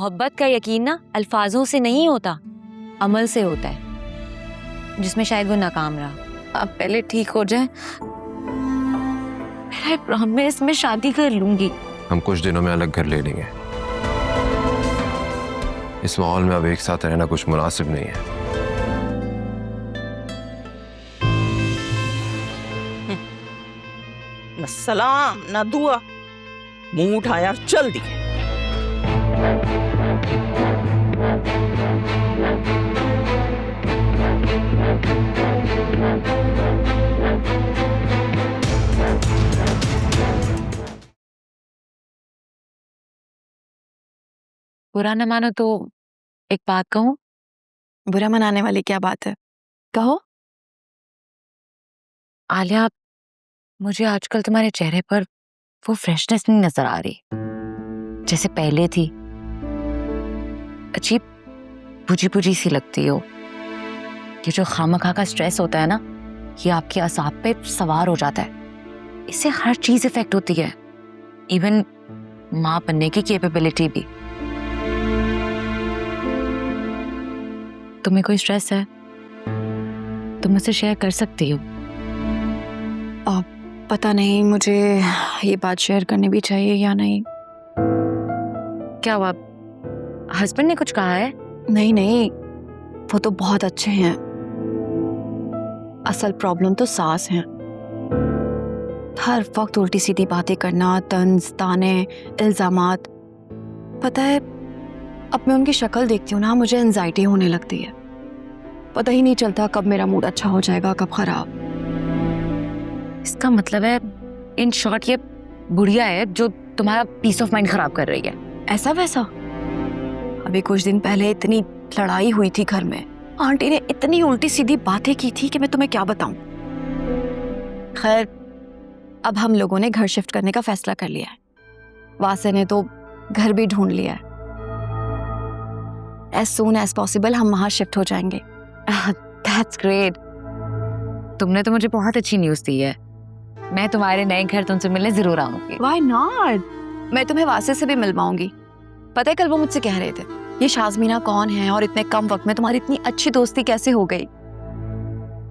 मोहब्बत का यकीन ना अल्फाजों से नहीं होता, अमल से होता है, जिसमें शायद वो नाकाम रहा। आप पहले ठीक हो जाए, आई प्रॉमिस मैं शादी कर लूंगी। हम कुछ दिनों में अलग घर ले लेंगे। इस माहौल में अब एक साथ रहना कुछ मुनासिब नहीं है। न सलाम न दुआ, मुंह उठाया चल दिए। बुरा न मानो तो एक बात कहूँ? बुरा मनाने वाली क्या बात है, कहो। आलिया, मुझे आजकल तुम्हारे चेहरे पर वो फ्रेशनेस नहीं नजर आ रही जैसे पहले थी। अजीब बुझी बुझी सी लगती हो। ये जो खामखा का स्ट्रेस होता है ना, ये आपके असाब पे सवार हो जाता है। इससे हर चीज इफेक्ट होती है, इवन माँ बनने की कैपेबिलिटी भी। तुम्हें कोई स्ट्रेस है? तुम मुझसे शेयर कर सकती हो। पता नहीं मुझे ये बात शेयर करनी भी चाहिए या नहीं। क्या हुआ, हस्बैंड ने कुछ कहा है? नहीं नहीं, वो तो बहुत अच्छे हैं। असल प्रॉब्लम तो सास हैं। हर वक्त उल्टी सीधी बातें करना, तंज ताने, इल्जामात। पता है, अब मैं उनकी शक्ल देखती हूँ ना, मुझे एंजाइटी होने लगती है। पता ही नहीं चलता कब मेरा मूड अच्छा हो जाएगा, कब खराब। इसका मतलब है, इन शॉर्ट, ये बुढ़िया है जो तुम्हारा पीस ऑफ माइंड खराब कर रही है। ऐसा वैसा? अभी कुछ दिन पहले इतनी लड़ाई हुई थी घर में, आंटी ने इतनी उल्टी सीधी बातें की थी कि मैं तुम्हें क्या बताऊं। खैर, अब हम लोगों ने घर शिफ्ट करने का फैसला कर लिया है। वासे ने तो घर भी ढूंढ लिया है। एज सून एज पॉसिबल हम वहां शिफ्ट हो जाएंगे। That's great. तुमने तो मुझे बहुत अच्छी न्यूज़ दी है। मैं तुम्हारे नए घर तुमसे मिलने जरूर आऊंगी। Why not? मैं तुम्हें वासे से भी मिलवाऊंगी। पता है, कल वो मुझसे कह रहे थे, ये शाज़मीना कौन है और इतने कम वक्त में तुम्हारी इतनी अच्छी दोस्ती कैसे हो गई।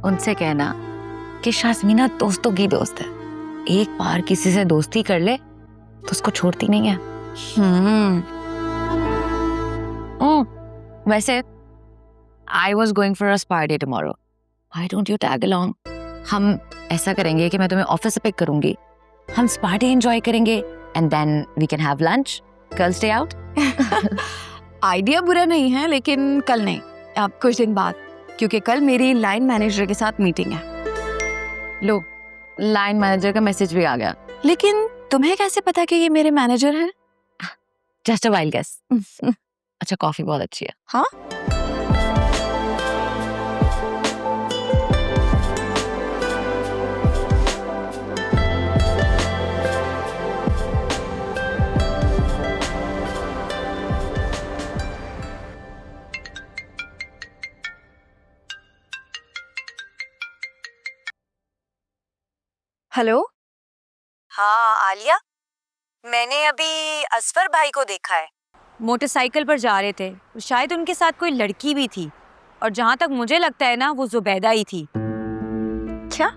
उनसे कहना कि शाज़मीना दोस्तों की दोस्त है। एक बार किसी से दोस्ती कर ले तो उसको छोड़ती नहीं है। वैसे I was going for a spa day tomorrow. Why don't you tag along? हम ऐसा करेंगे कि मैं तुम्हें ऑफिस से पिक करूंगी, हम स्पा डे एंजॉय करेंगे and then we can have lunch. Girls day out. Idea बुरा नहीं है, लेकिन कल नहीं, अब कुछ दिन बाद, क्योंकि कल मेरी लाइन मैनेजर के साथ मीटिंग है। लो, लाइन मैनेजर का मैसेज भी आ गया। लेकिन तुम्हें कैसे पता कि ये मेरे मैनेजर हैं? Just a wild guess. अच्छा, कॉफी बहुत अच्छी है। हाँ, हेलो। हाँ आलिया, मैंने अभी असफर भाई को देखा है। मोटरसाइकिल पर जा रहे थे, शायद उनके साथ कोई लड़की भी थी, और जहां तक मुझे लगता है ना, वो जुबैदा ही थी। क्या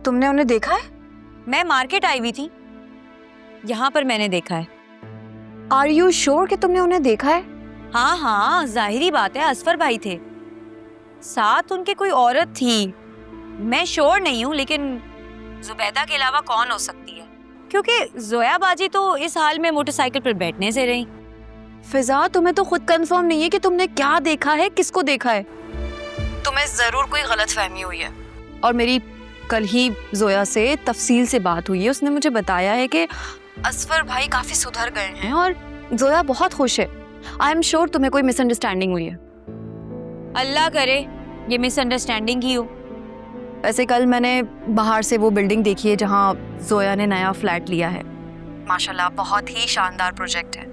तुमने उन्हें देखा है? मैं मार्केट आई हुई थी, यहाँ पर मैंने देखा है। आर यू श्योर कि तुमने उन्हें देखा है? हाँ हाँ, जाहिरी बात है, असफर भाई थे, साथ उनके कोई औरत थी। मैं श्योर नहीं हूँ, लेकिन जुबैदा के अलावा कौन हो सकती है, क्योंकि जोया बाजी तो इस हाल में मोटरसाइकिल पर बैठने से रही। फिजा, तुम्हें तो खुद कंफर्म नहीं है कि तुमने क्या देखा है, किसको देखा है। तुम्हें जरूर कोई गलतफहमी हुई है। और मेरी कल ही जोया से तफसील से बात हुई है, उसने मुझे बताया है कि असफर भाई काफी सुधर गए हैं और जोया बहुत खुश है। आई एम श्योर तुम्हें कोई मिसअंडरस्टैंडिंग हुई है। अल्लाह करे ये मिसअंडरस्टैंडिंग ही हो। वैसे कल मैंने बाहर से वो बिल्डिंग देखी है जहाँ जोया ने नया फ्लैट लिया है। माशाल्लाह, बहुत ही शानदार प्रोजेक्ट है,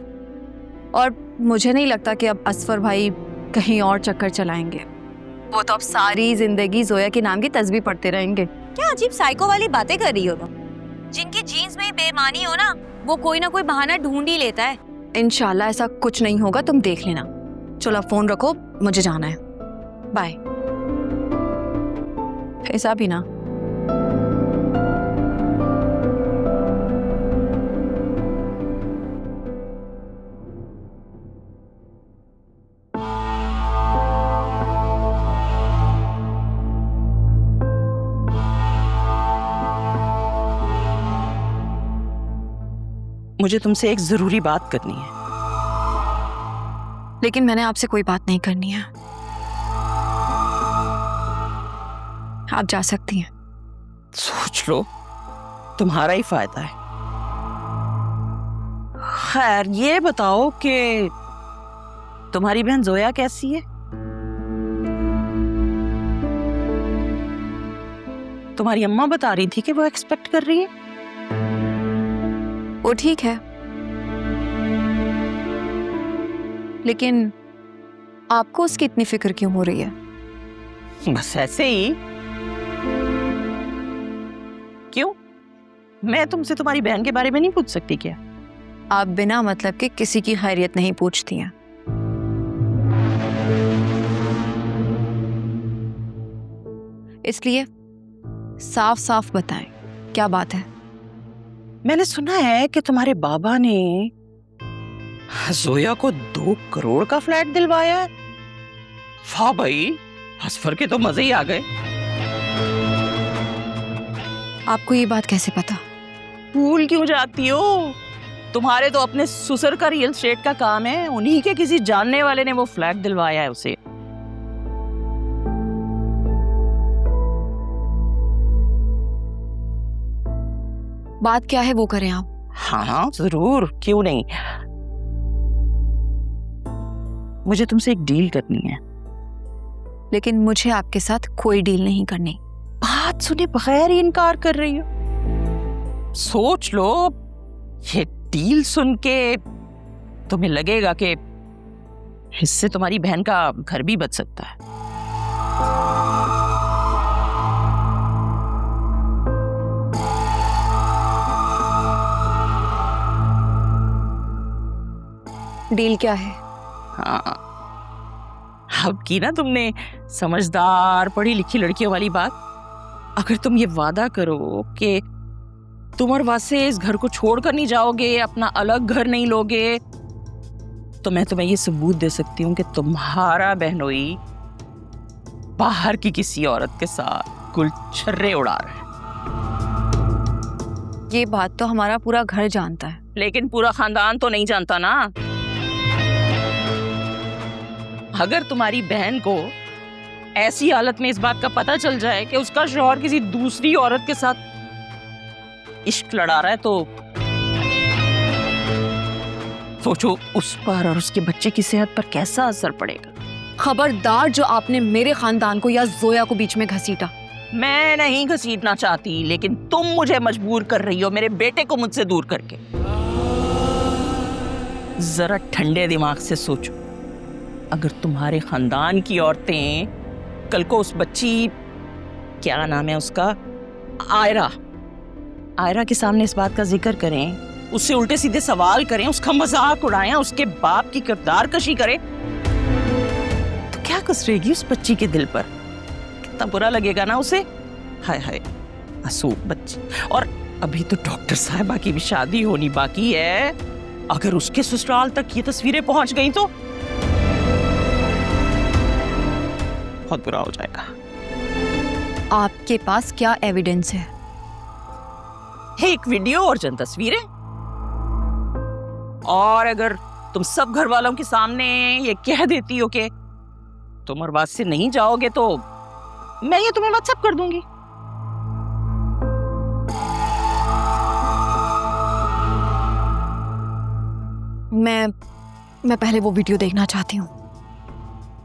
और मुझे नहीं लगता कि अब असफर भाई कहीं और चक्कर चलाएंगे। वो तो अब सारी जिंदगी जोया के नाम की तस्बीह पढ़ते रहेंगे। क्या अजीब साइको वाली बातें कर रही हो तुम? जिनकी जीन्स में बेईमानी हो ना, वो कोई ना कोई बहाना ढूंढ ही लेता है। इंशाल्लाह ऐसा कुछ नहीं होगा, तुम देख लेना। चलो आप फोन रखो, मुझे जाना है। बाय। ऐसा भी ना। मुझे तुमसे एक जरूरी बात करनी है। लेकिन मैंने आपसे कोई बात नहीं करनी है। आप जा सकती हैं। सोच लो, तुम्हारा ही फायदा है। खैर, ये बताओ कि तुम्हारी बहन जोया कैसी है? तुम्हारी अम्मा बता रही थी कि वो एक्सपेक्ट कर रही है। वो ठीक है, लेकिन आपको उसकी इतनी फिक्र क्यों हो रही है? बस ऐसे ही। क्यों? मैं तुमसे तुम्हारी बहन के बारे में नहीं पूछ सकती क्या? आप बिना मतलब के किसी की खैरियत नहीं पूछती हैं। इसलिए साफ साफ बताएं, क्या बात है? मैंने सुना है कि तुम्हारे बाबा ने जोया को 2 करोड़ का फ्लैट दिलवाया है। वाह भाई, असफर के तो मजे ही आ गए। आपको ये बात कैसे पता? भूल क्यों जाती हो? तुम्हारे तो अपने ससुर का रियल एस्टेट का काम है, उन्हीं के किसी जानने वाले ने वो फ्लैट दिलवाया है उसे। बात क्या है वो करें आप। हाँ हाँ जरूर, क्यों नहीं। मुझे तुमसे एक डील करनी है। लेकिन मुझे आपके साथ कोई डील नहीं करनी। बात सुने बगैर ही इनकार कर रही हो। सोच लो, ये डील सुन के तुम्हें लगेगा कि इससे तुम्हारी बहन का घर भी बच सकता है। डील क्या है? हाँ, अब की ना तुमने समझदार पढ़ी लिखी लड़कियों वाली बात। अगर तुम ये वादा करो कि तुम और वासे इस घर को छोड़कर नहीं जाओगे, अपना अलग घर नहीं लोगे, तो मैं तुम्हें ये सबूत दे सकती हूँ कि तुम्हारा बहनोई बाहर की किसी औरत के साथ गुलछर्रे उड़ा रहा है। ये बात तो हमारा पूरा घर जानता है। लेकिन पूरा खानदान तो नहीं जानता ना। अगर तुम्हारी बहन को ऐसी हालत में इस बात का पता चल जाए कि उसका शौहर किसी दूसरी औरत के साथ इश्क लड़ा रहा है, तो सोचो उस पर और उसके बच्चे की सेहत पर कैसा असर पड़ेगा। खबरदार जो आपने मेरे खानदान को या जोया को बीच में घसीटा। मैं नहीं घसीटना चाहती, लेकिन तुम मुझे मजबूर कर रही हो मेरे बेटे को मुझसे दूर करके। जरा ठंडे दिमाग से सोचो, अगर तुम्हारे खानदान की औरतें कल को उस बच्ची, क्या नाम है उसका, आयरा के सामने इस बात का जिक्र करें, उससे उल्टे सीधे सवाल करें, उसका मजाक उड़ाएं, उसके बाप की किरदार कशी करें, तो क्या गुजरेगी उस बच्ची के दिल पर? कितना बुरा लगेगा ना उसे। हाय हाय, मासूम बच्ची। और अभी तो डॉक्टर साहिबा की भी शादी होनी बाकी है। अगर उसके ससुराल तक ये तस्वीरें पहुंच गई तो बहुत बुरा हो जाएगा। आपके पास क्या एविडेंस है? एक वीडियो और चंद तस्वीरें। और अगर तुम सब घर वालों के सामने ये कह देती हो कि तुम और बात से नहीं जाओगे, तो मैं ये तुम्हें व्हाट्सएप कर दूंगी। मैं पहले वो वीडियो देखना चाहती हूँ।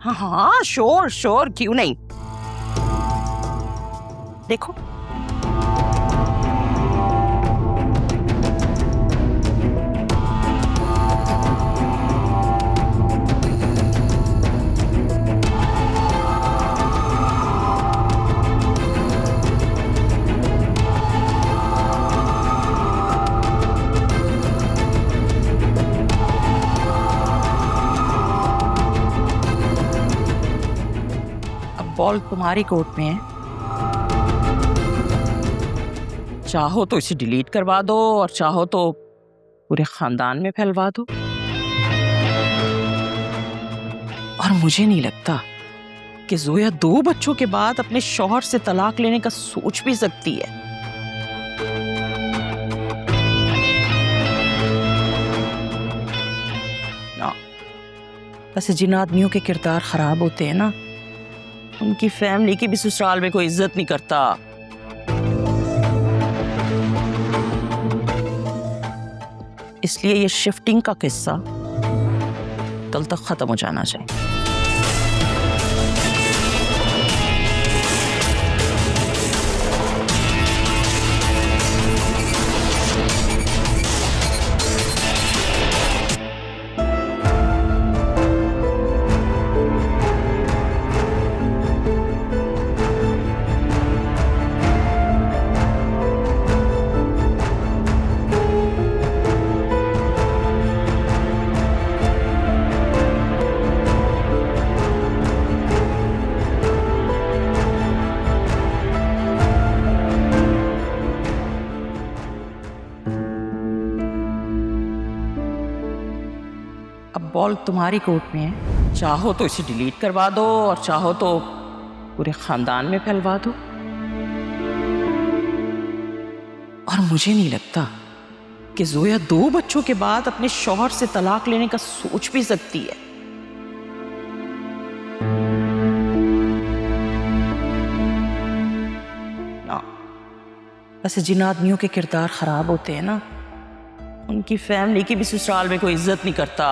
हाँ हाँ श्योर, क्यों नहीं। देखो, बॉल तुम्हारी कोर्ट में है। चाहो तो इसे डिलीट करवा दो और चाहो तो पूरे खानदान में फैलवा दो। और मुझे नहीं लगता कि जोया 2 बच्चों के बाद अपने शौहर से तलाक लेने का सोच भी सकती है। ना, वैसे जिन आदमियों के किरदार खराब होते हैं ना, उनकी फैमिली की भी ससुराल में कोई इज्जत नहीं करता। इसलिए ये शिफ्टिंग का किस्सा कल तक खत्म हो जाना चाहिए। अब बॉल तुम्हारी कोर्ट में है। चाहो तो इसे डिलीट करवा दो और चाहो तो पूरे खानदान में फैलवा दो। और मुझे नहीं लगता कि जोया 2 बच्चों के बाद अपने शौहर से तलाक लेने का सोच भी सकती है। ना, वैसे जिन आदमियों के किरदार खराब होते हैं ना, उनकी फैमिली की भी ससुराल में कोई इज्जत नहीं करता।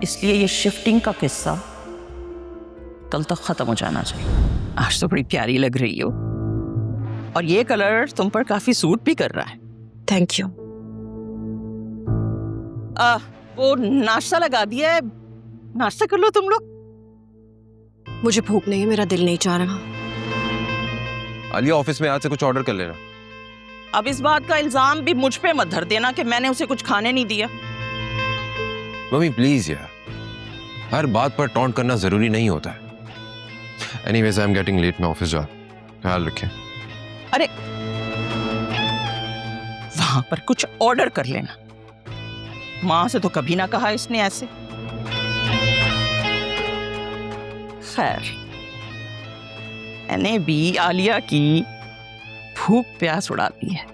इसलिए ये शिफ्टिंग का किस्सा कल तक खत्म हो जाना चाहिए। आज तो बड़ी प्यारी लग रही हो और ये कलर तुम पर काफी सूट भी कर रहा है। Thank you. वो नाश्ता लगा दिया है, नाश्ता कर लो तुम लोग। मुझे भूख नहीं है, मेरा दिल नहीं चाह रहा। आलिया ऑफिस में आज से कुछ ऑर्डर कर लेना। अब इस बात का इल्जाम भी मुझ पे मत धर देना कि मैंने उसे कुछ खाने नहीं दिया। मम्मी प्लीज यार, हर बात पर टॉन्ट करना जरूरी नहीं होता है। Anyways I am getting late, मैं ऑफिस जा, ख्याल रखें। अरे वहां पर कुछ ऑर्डर कर लेना। मां से तो कभी ना कहा इसने ऐसे। खैर, मैंने भी आलिया की भूख प्यास उड़ा दी है।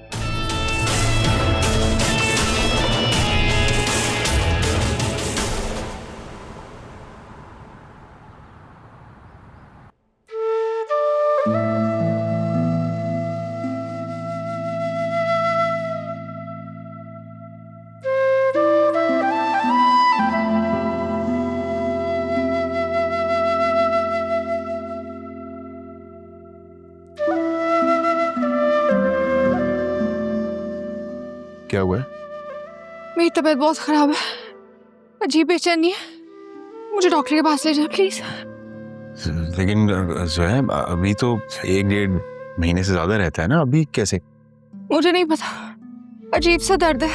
क्या हुआ है? मेरी तबीयत बहुत खराब है, अजीब बेचैनी है, मुझे डॉक्टर के पास ले जाए प्लीज। लेकिन जोया, अभी तो 1-1.5 महीने से ज्यादा रहता है ना, अभी कैसे? मुझे नहीं पता, अजीब सा दर्द है,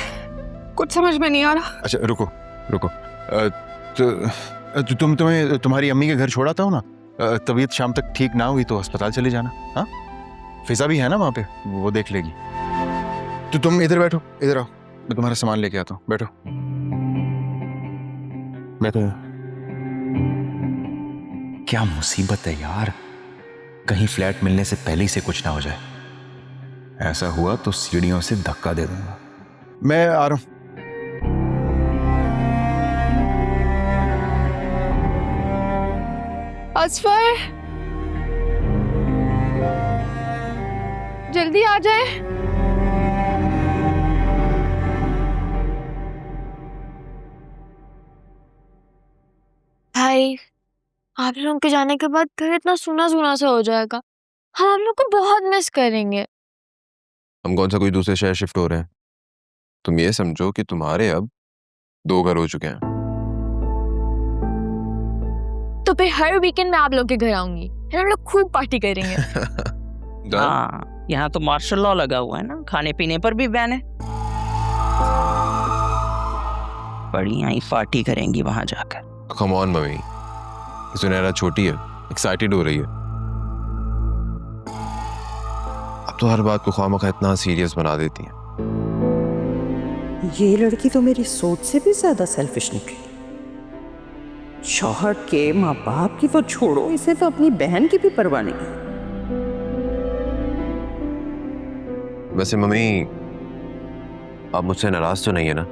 कुछ समझ में नहीं आ रहा। अच्छा रुको रुको, तो तुम्हारी अम्मी के घर छोड़ा था ना, तबीयत शाम तक ठीक ना हुई तो अस्पताल चले जाना। हाँ, फिजा भी है ना वहाँ पे, वो देख लेगी। तो तुम इधर बैठो, इधर आओ, मैं तुम्हारा सामान लेके आता हूँ। बैठो बैठो। क्या मुसीबत है यार, कहीं फ्लैट मिलने से पहले ही से कुछ ना हो जाए। ऐसा हुआ तो सीढ़ियों से धक्का दे दूंगा। मैं आ रहा हूं। असफर, जल्दी आ जाए। भाई, आप लोगों के जाने के बाद घर इतना सूना सूना सा हो जाएगा। हम आप लोग को बहुत मिस करेंगे। हम कौन सा कोई दूसरे शहर शिफ्ट हो रहे हैं? तुम ये समझो कि तुम्हारे अब 2 घर हो चुके हैं। तो फिर हर वीकेंड में आप लोग के घर आऊंगी, फिर हम लोग खूब पार्टी करेंगे। हाँ, यहाँ तो मार्शल लॉ लगा हुआ है ना, खाने पीने पर भी बैन है। बढ़िया ही पार्टी करेंगी वहां जाकर। कम ऑन मम्मी, सुनहरा छोटी है, एक्साइटेड हो रही है। अब तो हर बात को खामखा इतना सीरियस बना देती है। ये लड़की तो मेरी सोच से भी ज्यादा सेल्फिश निकली। शौहर के माँ बाप की वो छोड़ो, इसे तो अपनी बहन की भी परवाह नहीं। वैसे मम्मी, आप मुझसे नाराज तो नहीं है ना?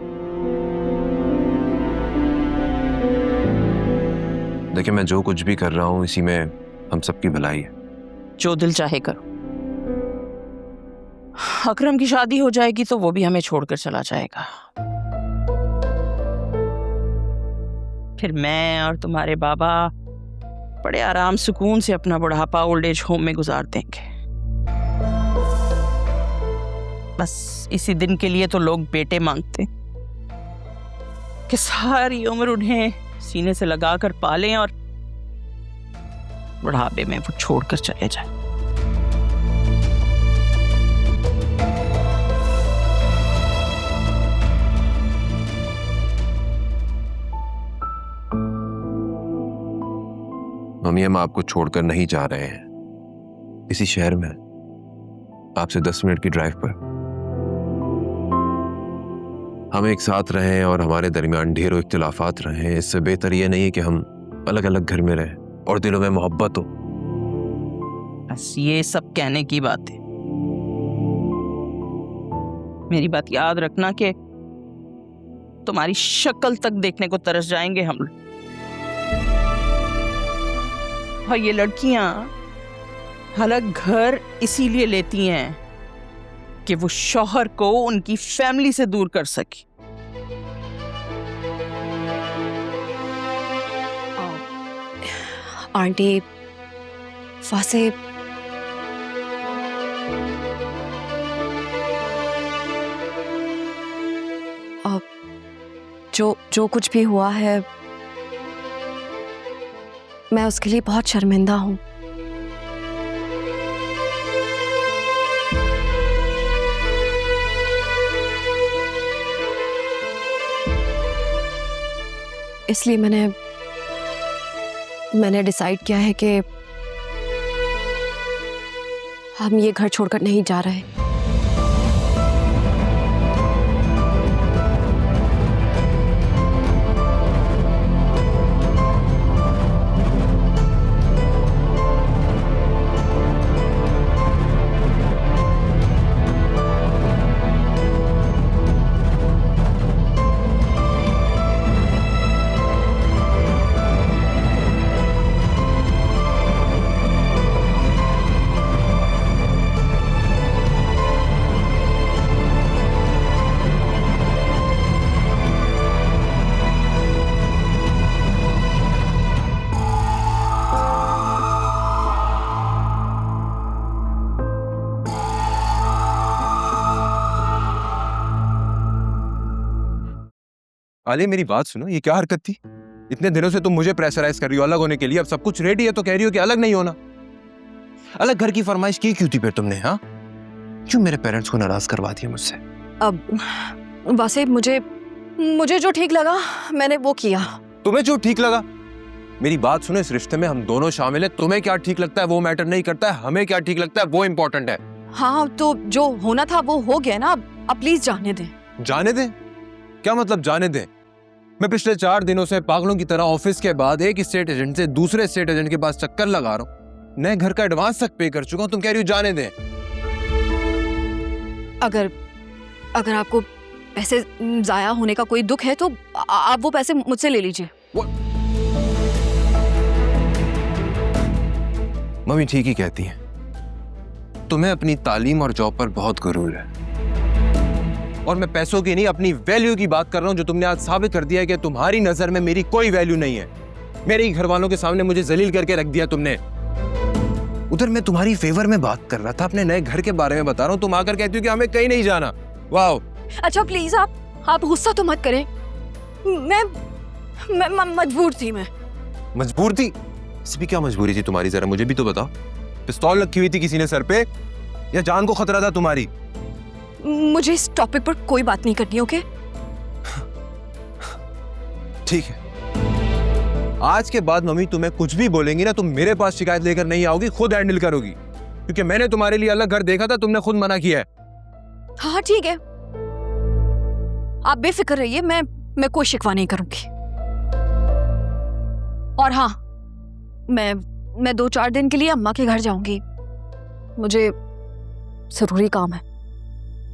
देखिए, मैं जो कुछ भी कर रहा हूं इसी में हम सबकी भलाई है। जो दिल चाहे करो। अकरम की शादी हो जाएगी तो वो भी हमें छोड़कर चला जाएगा। फिर मैं और तुम्हारे बाबा बड़े आराम सुकून से अपना बुढ़ापा ओल्ड एज होम में गुजार देंगे। बस इसी दिन के लिए तो लोग बेटे मांगते कि सारी उम्र उन्हें सीने से लगाकर पालें और बुढ़ापे में वो छोड़कर चले जाएं। मम्मी, हम आपको छोड़कर नहीं जा रहे हैं। इसी शहर में आपसे 10 मिनट की ड्राइव पर हम एक साथ रहें और हमारे दरमियान ढेरों इख्तिलाफात रहें। इससे बेहतर ये नहीं है कि हम अलग अलग घर में रहें और दिलों में मोहब्बत हो। बस ये सब कहने की बात है। मेरी बात याद रखना कि तुम्हारी शक्ल तक देखने को तरस जाएंगे हम लोग। और ये लड़कियां अलग घर इसीलिए लेती हैं कि वो शौहर को उनकी फैमिली से दूर कर सके। आंटी, वैसे जो कुछ भी हुआ है, मैं उसके लिए बहुत शर्मिंदा हूं। इसलिए मैंने डिसाइड किया है कि हम ये घर छोड़कर नहीं जा रहे। आलिया, मेरी बात सुनो, ये क्या हरकत थी? इतने दिनों से तुम मुझे प्रेशराइज कर रही हो अलग होने के लिए। अब सब कुछ रेडी है तो कह रही हो कि अलग नहीं होना। अलग घर की फरमाइश की क्यों थी फिर तुमने? हाँ, क्यों मेरे पेरेंट्स को नाराज करवा दिया मुझसे? अब वैसे मुझे जो ठीक लगा मैंने वो किया। तुम्हें जो ठीक लगा? मेरी बात सुनो, इस रिश्ते में हम दोनों शामिल हैं। तुम्हें क्या ठीक लगता है वो मैटर नहीं करता है, हमें क्या ठीक लगता है वो इम्पोर्टेंट है। हाँ, तो जो होना था वो हो गया ना। अब प्लीज जाने दें। जाने दें? क्या मतलब जाने दें? मैं पिछले 4 दिनों से पागलों की तरह ऑफिस के बाद एक स्टेट एजेंट से दूसरे स्टेट एजेंट के पास चक्कर लगा रहा हूँ। नए घर का एडवांस तक पे कर चुका हूँ, तुम कह रही हो जाने दें? अगर आपको पैसे जाया होने का कोई दुख है तो आप वो पैसे मुझसे ले लीजिए। मम्मी ठीक ही कहती हैं। तुम्हें अपनी तालीम और जॉब पर बहुत गुरूर है, और मैं पैसों की नहीं अपनी वैल्यू की बात कर रहा हूं, जो तुमने आज साबित कर दिया है कि तुम्हारी नजर में मेरी कोई वैल्यू नहीं है। मेरे ही घर वालों के सामने मुझे जलील करके रख दिया तुमने। उधर मैं तुम्हारी फेवर में बात कर रहा था, अपने नए घर के बारे में बता रहा हूं, तुम आकर कहती हो कि हमें कहीं नहीं जाना। वाह! अच्छा प्लीज आप गुस्सा तो मत करें। मैं मजबूर थी। मैं मजबूर थी? इसमें क्या मजबूरी थी तुम्हारी, जरा मुझे भी तो बताओ। पिस्तौल रखी हुई थी किसी ने सर पे, या जान को खतरा था तुम्हारी? मुझे इस टॉपिक पर कोई बात नहीं करनी, ओके? ठीक है, आज के बाद मम्मी तुम्हें कुछ भी बोलेंगी ना, तुम मेरे पास शिकायत लेकर नहीं आओगी, खुद हैंडल करोगी, क्योंकि मैंने तुम्हारे लिए अलग घर देखा था, तुमने खुद मना किया है। हाँ ठीक है, आप बेफिक्र रहिए, मैं कोई शिकवा नहीं करूंगी। और हाँ, मैं 2-4 दिन के लिए अम्मा के घर जाऊंगी, मुझे जरूरी काम है।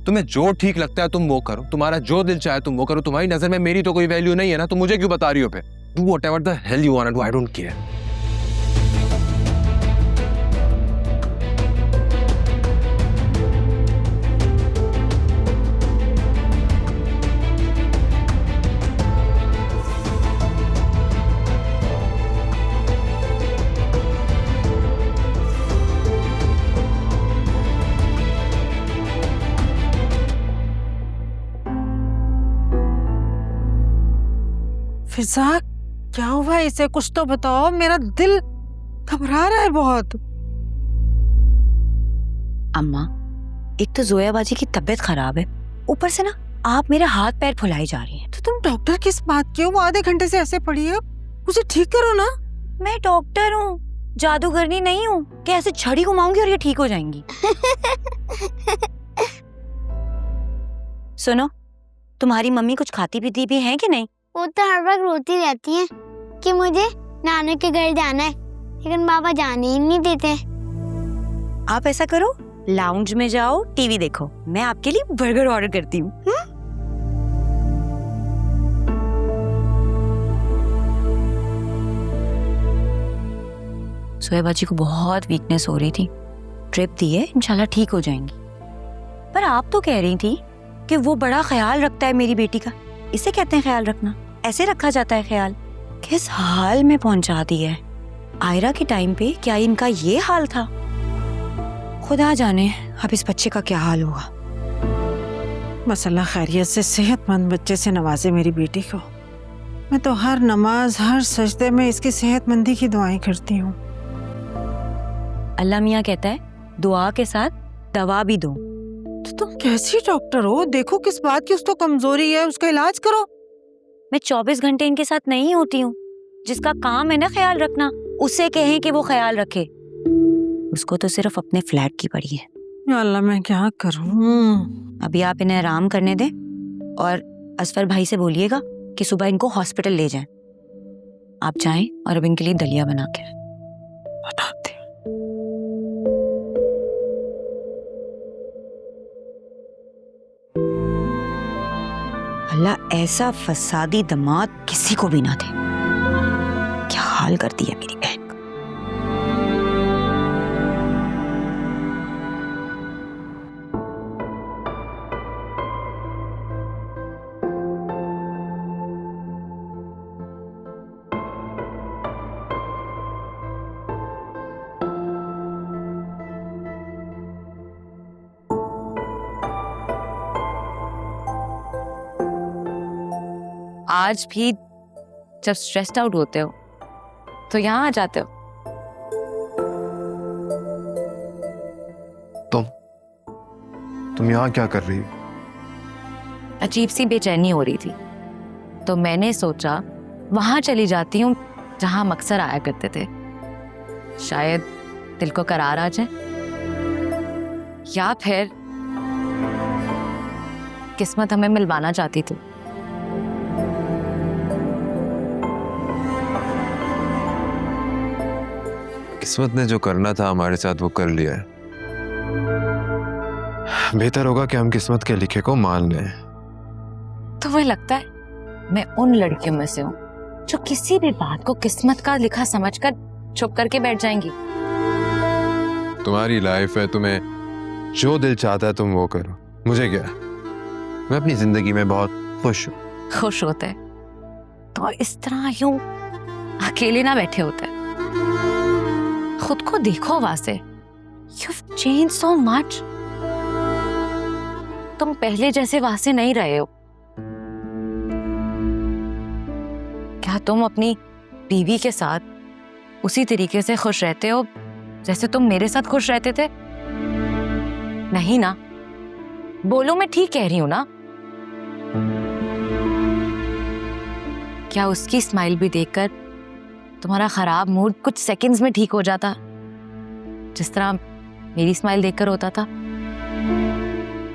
तुम्हें जो ठीक लगता है तुम वो करो, तुम्हारा जो दिल चाहे तुम वो करो, तुम्हारी नजर में मेरी तो कोई वैल्यू नहीं है ना, तुम मुझे क्यों बता रही हो? फिर do whatever the hell you wanna do, I don't care. फिजा, क्या हुआ इसे? कुछ तो बताओ, मेरा दिल घबरा रहा है बहुत। अम्मा, एक तो जोया बाजी की तबीयत खराब है, ऊपर से ना आप मेरे हाथ पैर फुलाई जा रही हैं। तो तुम डॉक्टर किस बात की हो? वो आधे घंटे से ऐसे पड़ी है, उसे ठीक करो ना। मैं डॉक्टर हूँ, जादूगरनी नहीं हूँ कि ऐसे छड़ी घुमाऊंगी और ये ठीक हो जाएंगी। सुनो, तुम्हारी मम्मी कुछ खाती पीती भी है कि नहीं? वो तो हर वक्त रोती रहती हैं कि मुझे नानू के घर जाना है, लेकिन पापा जाने ही नहीं देते। आप ऐसा करो, लाउंज में जाओ, टीवी देखो, मैं आपके लिए बर्गर ऑर्डर करती हूँ। सोया बाजी को बहुत वीकनेस हो रही थी, ट्रिप दी है, इंशाल्लाह ठीक हो जाएंगी। पर आप तो कह रही थी कि वो बड़ा ख्याल रखता है मेरी बेटी का। इसे कहते हैं ख्याल रखना? ऐसे रखा जाता है ख्याल? किस हाल में पहुंचा दिया है। आयरा के टाइम पे क्या इनका ये हाल था? खुदा जाने अब इस बच्चे का क्या हाल होगा। बस अल्लाह खैरियत से सेहतमंद बच्चे से नवाजे मेरी बेटी को। मैं तो हर नमाज, हर सजदे में इसकी सेहतमंदी की दुआएं करती हूँ। अल्लाह मियाँ कहता है दुआ के साथ दवा भी दो। तो तुम कैसी डॉक्टर हो? देखो किस बात की उसको कमजोरी है, उसका इलाज करो। मैं 24 घंटे इनके साथ नहीं होती हूँ। जिसका काम है ना ख्याल रखना, उसे कहें कि वो ख्याल रखे। उसको तो सिर्फ अपने फ्लैट की पड़ी है। या अल्लाह, मैं क्या करूँ? अभी आप इन्हें आराम करने दें और असफर भाई से बोलिएगा कि सुबह इनको हॉस्पिटल ले जाएं। आप जाएं और अब इनके लिए दलिया बना के बताते। अल्लाह ऐसा फसादी दामाद किसी को भी ना दे। क्या हाल कर दिया मेरी बहन का। आज भी जब स्ट्रेस्ड आउट होते हो तो यहाँ आ जाते हो। तुम यहाँ क्या कर रही हो? अजीब सी बेचैनी हो रही थी तो मैंने सोचा वहां चली जाती हूँ जहां हम अक्सर आया करते थे। शायद दिल को करार आ जाए या फिर किस्मत हमें मिलवाना चाहती थी। किस्मत ने जो करना था हमारे साथ वो कर लिया है। बेहतर होगा कि हम किस्मत के लिखे को मान लें। तो वही लगता है मैं उन लड़कियों में से हूँ जो किसी भी बात को किस्मत का लिखा समझकर चुप करके बैठ जाएंगी। तुम्हारी लाइफ है, तुम्हें जो दिल चाहता है तुम वो करो, मुझे क्या। मैं अपनी जिंदगी में बहुत खुश हूँ। खुश होते तो इस तरह यूं अकेले ना बैठे होते। खुद को देखो वासे, you've changed so much। तुम पहले जैसे वासे नहीं रहे हो। क्या तुम अपनी बीवी के साथ उसी तरीके से खुश रहते हो जैसे तुम मेरे साथ खुश रहते थे? नहीं ना? बोलो, मैं ठीक कह रही हूं ना? क्या उसकी स्माइल भी देखकर तुम्हारा खराब मूड कुछ सेकंड्स में ठीक हो जाता, जिस तरह मेरी स्माइल देखकर होता था?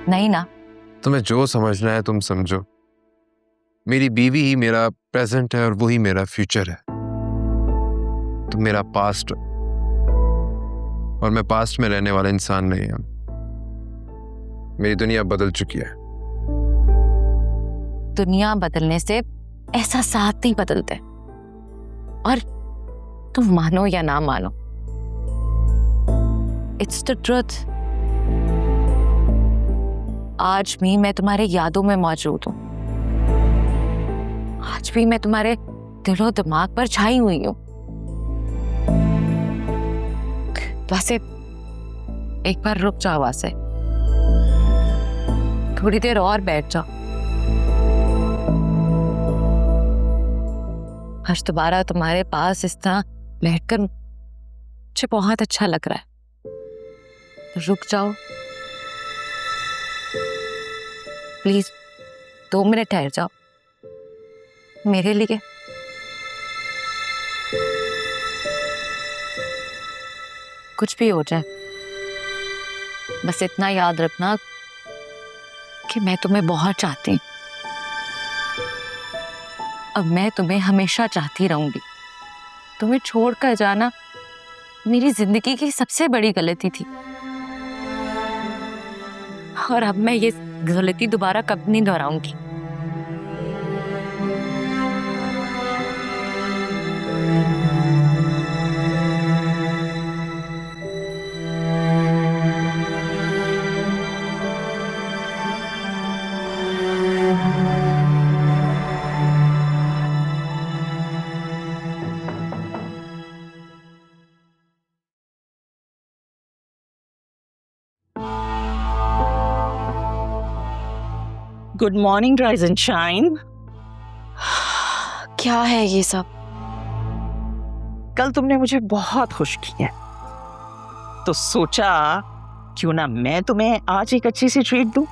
नहीं ना। तुम्हें जो समझना है तुम समझो। मेरी बीवी ही मेरा प्रेजेंट है और वही मेरा फ्यूचर है। तुम मेरा पास्ट हो और मैं पास्ट में रहने वाला इंसान नहीं हूं। मेरी दुनिया बदल चुकी है। दुनिया बदलने से एहसासात नहीं बदलते, और तुम मानो या ना मानो, इट्स द ट्रुथ। आज भी मैं तुम्हारे यादों में मौजूद हूं। आज भी मैं तुम्हारे दिलो दिमाग पर छाई हुई हूं। वैसे एक बार रुक जाओ, वैसे थोड़ी देर और बैठ जाओ। आज दोबारा तुम्हारे पास इस तरह बैठकर मुझे बहुत अच्छा लग रहा है। तो रुक जाओ प्लीज, 2 मिनट ठहर जाओ मेरे लिए। कुछ भी हो जाए, बस इतना याद रखना कि मैं तुम्हें बहुत चाहती हूँ। अब मैं तुम्हें हमेशा चाहती रहूंगी। तुम्हें छोड़कर जाना मेरी जिंदगी की सबसे बड़ी गलती थी, और अब मैं ये गलती दोबारा कभी नहीं दोहराऊंगी। Good morning rise and shine. क्या है ये सब? कल तुमने मुझे बहुत खुश किया, तो सोचा क्यों ना मैं तुम्हें आज एक अच्छी सी ट्रीट दूं।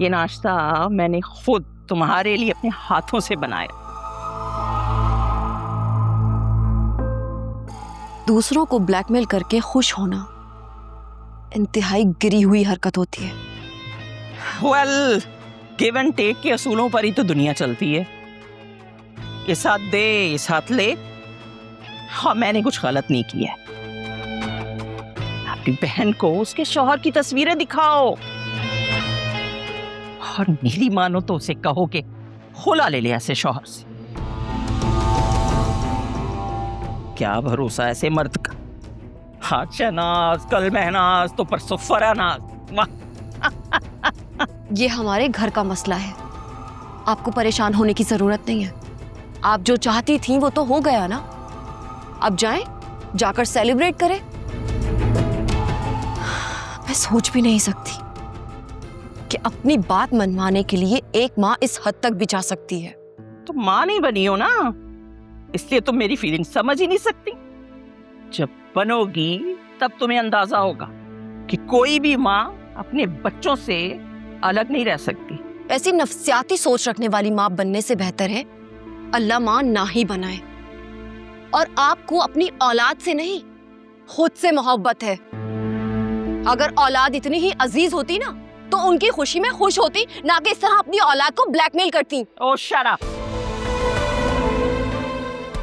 ये नाश्ता मैंने खुद तुम्हारे लिए अपने हाथों से बनाया। दूसरों को ब्लैकमेल करके खुश होना इंतहाई गिरी हुई हरकत होती है। वेल, गिव एंड टेक के असूलों पर ही तो दुनिया चलती है। इस हाथ दे, इस हाथ ले। हाँ, मैंने कुछ गलत नहीं किया। अपनी बहन को उसके शौहर की तस्वीरें दिखाओ, और मेरी मानो तो उसे कहो कि खुला ले ले ऐसे शौहर से। क्या भरोसा ऐसे मर्द का। आज शहनाज, कल महनाज, तो परसों फरानाज। वाह! ये हमारे घर का मसला है, आपको परेशान होने की जरूरत नहीं है। आप जो चाहती थी वो तो हो गया ना। अब जाएं, जाकर सेलिब्रेट करें। मैं सोच भी नहीं सकती कि अपनी बात मनवाने के लिए एक माँ इस हद तक भी जा सकती है। तो माँ नहीं बनी हो ना, इसलिए तुम मेरी फीलिंग समझ ही नहीं सकती। जब बनोगी तब तुम्हें अंदाजा होगा कि कोई भी माँ अपने बच्चों से अलग नहीं रह सकती। ऐसी नफसियाती सोच रखने वाली माँ बनने से बेहतर है अल्लाह माँ ना ही बनाए। और आपको अपनी औलाद से नहीं, खुद से मोहब्बत है। अगर औलाद इतनी ही अजीज होती ना, तो उनकी खुशी में खुश होती, ना कि इस तरह अपनी औलाद को ब्लैकमेल करती। ओ शट अप!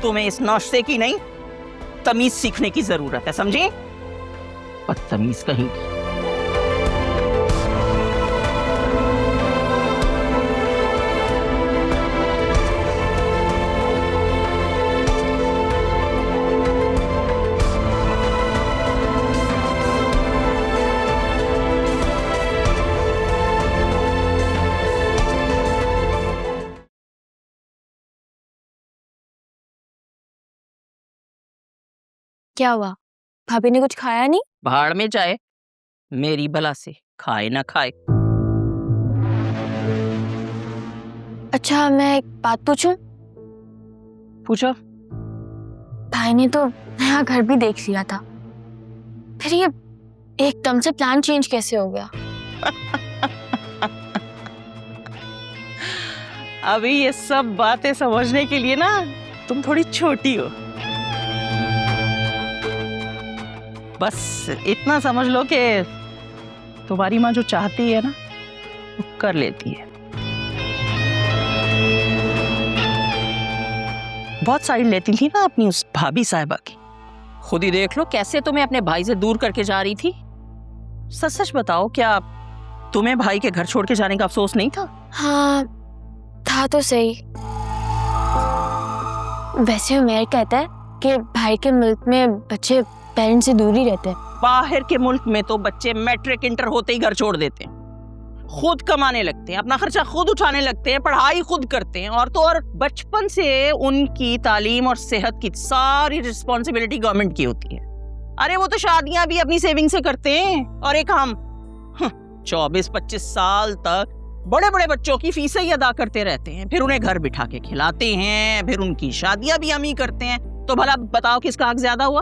तुम्हें इस नौशे की नहीं, तमीज सीखने की जरूरत है, समझे? बदतमीज कहीं की। क्या हुआ? भाभी ने कुछ खाया नहीं? भाड़ में जाए मेरी बला से, खाए ना खाए। अच्छा, मैं एक बात पूछूं? पूछो। भाई ने तो नया घर भी देख लिया था, फिर ये एकदम से प्लान चेंज कैसे हो गया? अभी ये सब बातें समझने के लिए ना तुम थोड़ी छोटी हो। बस इतना समझ लो कि तुम्हारी माँ जो चाहती है ना वो कर लेती है। बहुत साइड लेती थी ना अपनी उस भाभी साहिबा की। खुद ही देख लो कैसे तुम्हें अपने भाई से दूर करके जा रही थी। सच सच बताओ, क्या तुम्हें भाई के घर छोड़ के जाने का अफसोस नहीं था? हाँ था तो सही। वैसे उमेर कहता है कि भाई के मुल्क में बच्चे पेरेंट्स से दूर ही रहते हैं। बाहर के मुल्क में तो बच्चे मैट्रिक इंटर होते ही घर छोड़ देते हैं, खुद कमाने लगते हैं, अपना खर्चा खुद उठाने लगते हैं, पढ़ाई खुद करते हैं, और तो और बचपन से उनकी तालीम और सेहत की सारी रिस्पॉन्सिबिलिटी गवर्नमेंट की होती है। अरे वो तो शादियां भी अपनी सेविंग से करते हैं, और एक हम 24-25 साल तक बड़े बड़े बच्चों की फीसें ही अदा करते रहते हैं, फिर उन्हें घर बिठा के खिलाते हैं, फिर उनकी शादियां भी हम ही करते हैं। तो भला बताओ किसका हक ज्यादा हुआ?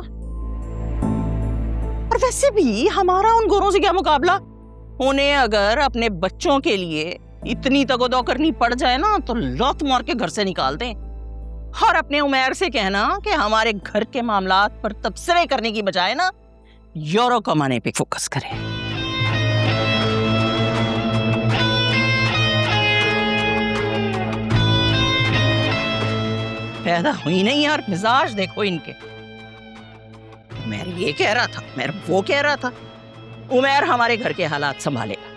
और वैसे भी हमारा उन गोरों से क्या मुकाबला? उन्हें अगर अपने बच्चों के लिए इतनी तगोदो करनी पड़ जाए ना तो लौट मार के घर से निकाल दें, और अपने उमैर से कहना कि हमारे घर के मामलात पर तबसरे करने की बजाय ना यूरो कमाने पे फोकस करें। पैदा हुई नहीं यार, मिजाज देखो इनके। उमैर ये कह रहा था, उमैर वो कह रहा था। उमैर हमारे घर के हालात संभालेगा।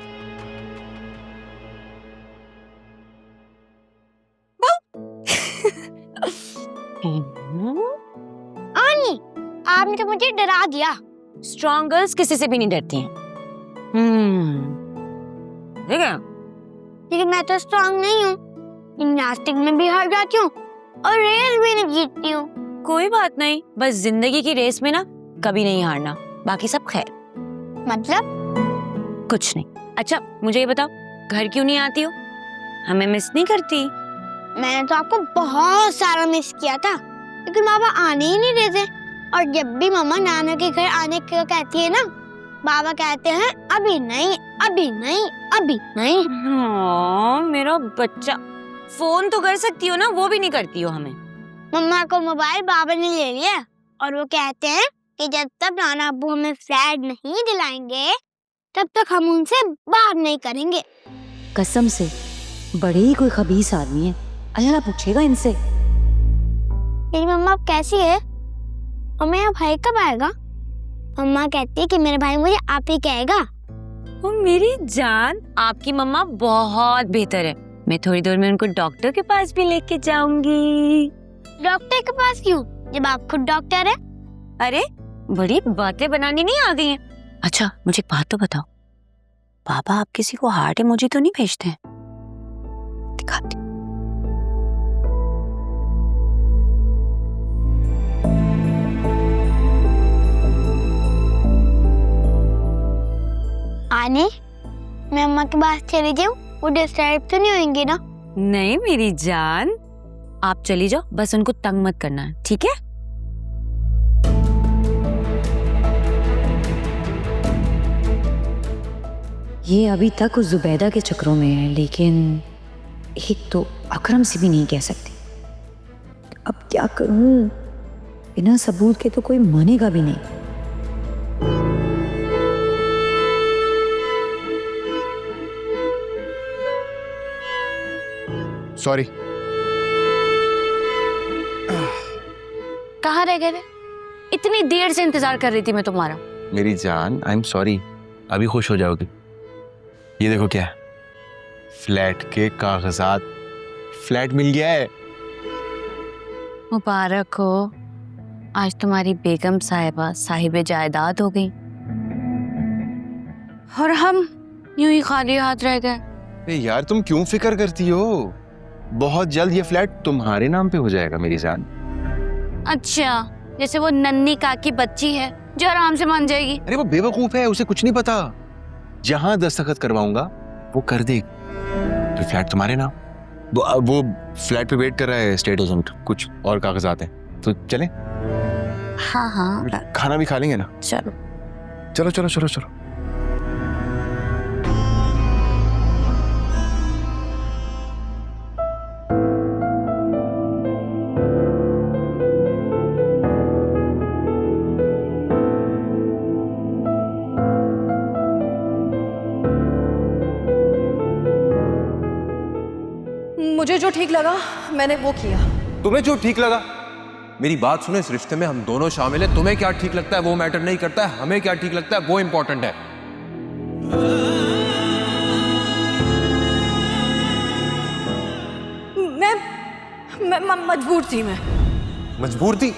आनी, आपने तो मुझे डरा दिया। स्ट्रॉन्ग गर्ल्स किसी से भी नहीं डरती हैं। ठीक है? लेकिन मैं तो स्ट्रॉन्ग नहीं हूँ, जिम्नास्टिक में भी हार जाती हूँ और रेस भी नहीं जीतती हूँ। कोई बात नहीं, बस जिंदगी की रेस में ना कभी नहीं हारना, बाकी सब खैर। मतलब कुछ नहीं। अच्छा मुझे ये बताओ, घर क्यों नहीं आती हो? हमें मिस नहीं करती? मैंने तो आपको बहुत सारा मिस किया था, लेकिन बाबा आने ही नहीं देते। और जब भी मम्मा नाना के घर आने को कहती है ना, बाबा कहते हैं अभी नहीं, अभी नहीं, अभी नहीं। हाँ, मेरा बच्चा। फोन तो कर सकती हो ना, वो भी नहीं करती हो हमें। मम्मा को मोबाइल बाबा ने ले लिया और वो कहते हैं कि जब तक नाना अब्बू हमें फ्लैट नहीं दिलाएंगे तब तक हम उनसे बात नहीं करेंगे। कसम से बड़े ही कोई खबीस आदमी है। अल्लाह पूछेगा इनसे। मेरी मम्मा अब कैसी है और मेरा भाई कब आएगा? मम्मा कहती है कि मेरा भाई मुझे आप ही कहेगा। ओ मेरी जान, आपकी मम्मा बहुत बेहतर है। मैं थोड़ी देर में उनको डॉक्टर के पास भी लेके जाऊंगी। डॉक्टर के पास क्यों, जब आप खुद डॉक्टर है? अरे बड़ी बातें बनानी नहीं आ गई हैं। अच्छा मुझे एक बात तो बताओ, पापा आप किसी को हार्ट इमोजी तो नहीं भेजते हैं? दिखाती। आने मैं अम्मा के पास चली जाऊं, वो डिस्टर्ब तो नहीं होंगे ना? नहीं मेरी जान, आप चली जाओ, बस उनको तंग मत करना है, ठीक है? ये अभी तक उस जुबैदा के चक्रों में है, लेकिन एक तो अकरम से भी नहीं कह सकती। अब क्या करूं? बिना सबूत के तो कोई मानेगा भी नहीं। सॉरी। कहाँ रह गए थे? इतनी देर से इंतजार कर रही थी मैं तुम्हारा। मेरी जान, आई एम सॉरी। अभी खुश हो जाओगी। ये देखो क्या है, फ्लैट के कागजात। फ्लैट मिल गया है। मुबारक हो, आज तुम्हारी बेगम साहिबा साहिबे जायदाद हो गई और हम यूं ही खाली हाथ रह गए। अरे यार तुम क्यों फिक्र करती हो? बहुत जल्द ये फ्लैट तुम्हारे नाम पे हो जाएगा मेरी जान। अच्छा, जैसे वो नन्ही काकी बच्ची है जो आराम से मान जाएगी। अरे वो बेवकूफ है, उसे कुछ नहीं पता। जहां दस्तखत करवाऊंगा वो कर देगी, तो फ्लैट तुम्हारे नाम। वो फ्लैट पे वेट कर रहा है स्टेट एजेंट, कुछ और कागजात हैं, तो चलें? हाँ हाँ खाना भी खा लेंगे ना? चलो चलो चलो चलो चलो। मुझे जो ठीक लगा मैंने वो किया। तुम्हें जो ठीक लगा? मेरी बात सुनो, इस रिश्ते में हम दोनों शामिल हैं। तुम्हें क्या ठीक लगता है वो मैटर नहीं करता है, हमें क्या ठीक लगता है वो इंपॉर्टेंट है। मैं मजबूर थी। मैं मजबूर थी?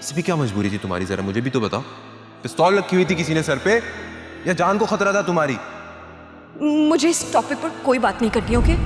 इसमें क्या मजबूरी थी तुम्हारी, जरा मुझे भी तो बताओ। पिस्तौल रखी हुई थी किसी ने सर पे, या जान को खतरा था तुम्हारी? मुझे इस टॉपिक पर कोई बात नहीं करनी, ओके?